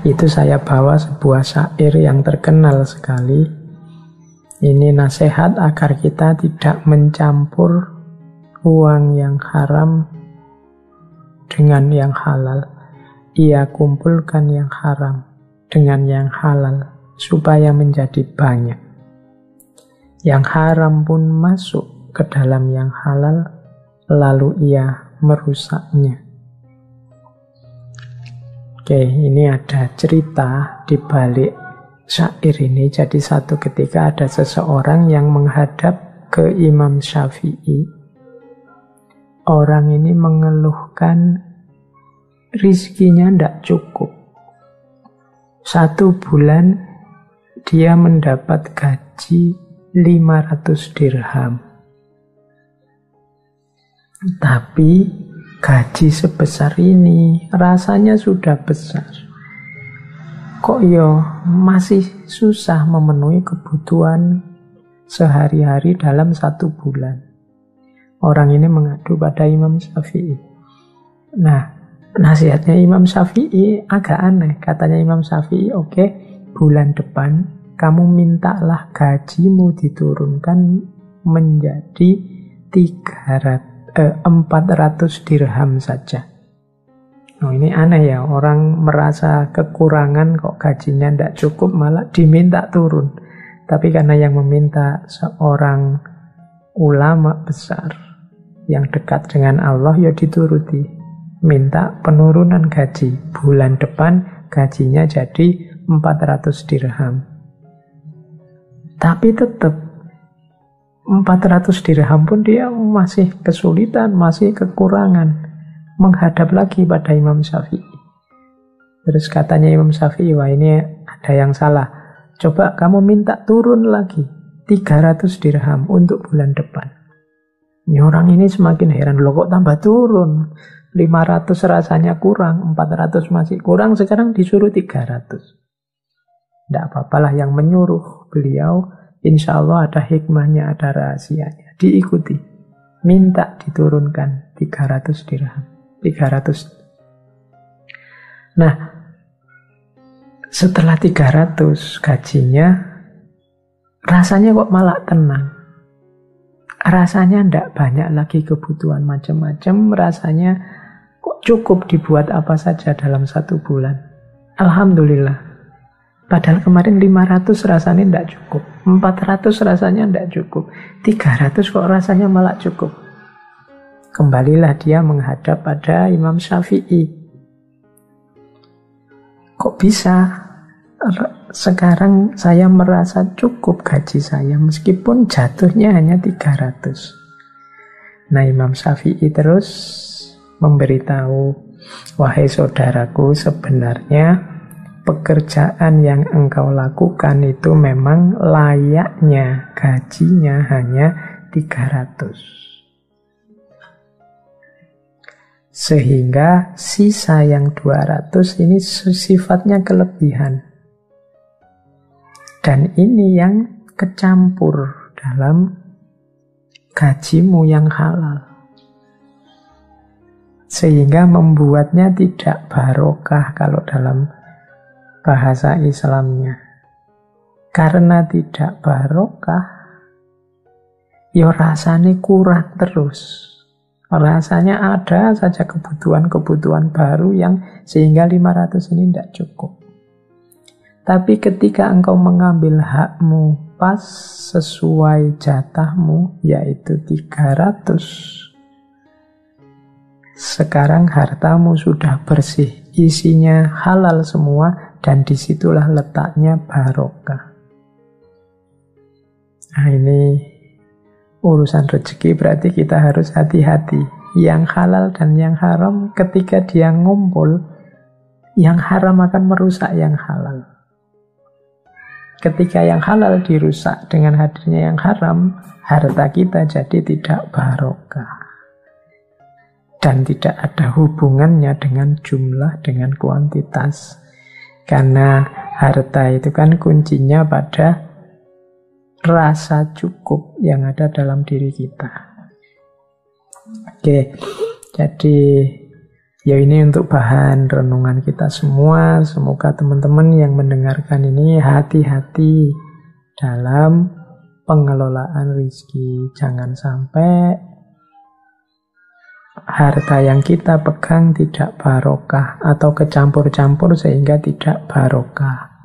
Itu saya bawa sebuah syair yang terkenal sekali. Ini nasihat agar kita tidak mencampur uang yang haram dengan yang halal. Ia kumpulkan yang haram dengan yang halal supaya menjadi banyak. Yang haram pun masuk ke dalam yang halal, lalu ia merusaknya. Oke, ini ada cerita di balik syair ini. Jadi satu ketika ada seseorang yang menghadap ke Imam Syafi'i. Orang ini mengeluhkan rizkinya tidak cukup. 1 bulan dia mendapat gaji 500 dirham. Tapi gaji sebesar ini rasanya sudah besar. Kok masih susah memenuhi kebutuhan sehari-hari dalam 1 bulan. Orang ini mengadu pada Imam Syafi'i. Nah, nasihatnya Imam Syafi'i agak aneh. Katanya Imam Syafi'i, oke, bulan depan kamu mintalah gajimu diturunkan menjadi 400 dirham saja. Oh, ini aneh ya, orang merasa kekurangan kok gajinya tidak cukup malah diminta turun. Tapi karena yang meminta seorang ulama besar yang dekat dengan Allah, ya dituruti. Minta penurunan gaji. Bulan depan gajinya jadi 400 dirham. Tapi tetap 400 dirham pun dia masih kesulitan, masih kekurangan. Menghadap lagi pada Imam Syafi'i. Terus katanya Imam Syafi'i, wah ini ada yang salah. Coba kamu minta turun lagi 300 dirham untuk bulan depan. Ini orang ini semakin heran, loh kok tambah turun? 500 rasanya kurang, 400 masih kurang, sekarang disuruh 300. Tidak apa-apalah, yang menyuruh beliau insya Allah ada hikmahnya, ada rahasianya. Diikuti. Minta diturunkan 300 dirham. 300. Nah, setelah 300 gajinya, rasanya kok malah tenang. Rasanya tidak banyak lagi kebutuhan macam-macam. Rasanya kok cukup dibuat apa saja dalam 1 bulan. Alhamdulillah. Padahal kemarin 500 rasanya tidak cukup. 400 rasanya tidak cukup. 300 kok rasanya malah cukup. Kembalilah dia menghadap pada Imam Syafi'i. Kok bisa sekarang saya merasa cukup gaji saya meskipun jatuhnya hanya 300. Nah, Imam Syafi'i terus memberitahu, wahai saudaraku, sebenarnya pekerjaan yang engkau lakukan itu memang layaknya gajinya hanya 300. Sehingga sisa yang 200 ini sifatnya kelebihan. Dan ini yang kecampur dalam gajimu yang halal. Sehingga membuatnya tidak barokah kalau dalam bahasa Islamnya. Karena tidak barokah, ya rasanya kurang terus. Rasanya ada saja kebutuhan-kebutuhan baru yang sehingga 500 ini tidak cukup. Tapi ketika engkau mengambil hakmu pas sesuai jatahmu, yaitu 300, sekarang hartamu sudah bersih, isinya halal semua, dan disitulah letaknya barokah. Nah, ini urusan rezeki, berarti kita harus hati-hati. Yang halal dan yang haram ketika dia ngumpul, yang haram akan merusak yang halal. Ketika yang halal dirusak dengan hadirnya yang haram, harta kita jadi tidak barokah. Dan tidak ada hubungannya dengan jumlah, dengan kuantitas. Karena harta itu kan kuncinya pada rasa cukup yang ada dalam diri kita. Oke, jadi Ya ini untuk bahan renungan kita semua. Semoga teman-teman yang mendengarkan ini hati-hati dalam pengelolaan rezeki. Jangan sampai harta yang kita pegang tidak barokah atau kecampur-campur sehingga tidak barokah.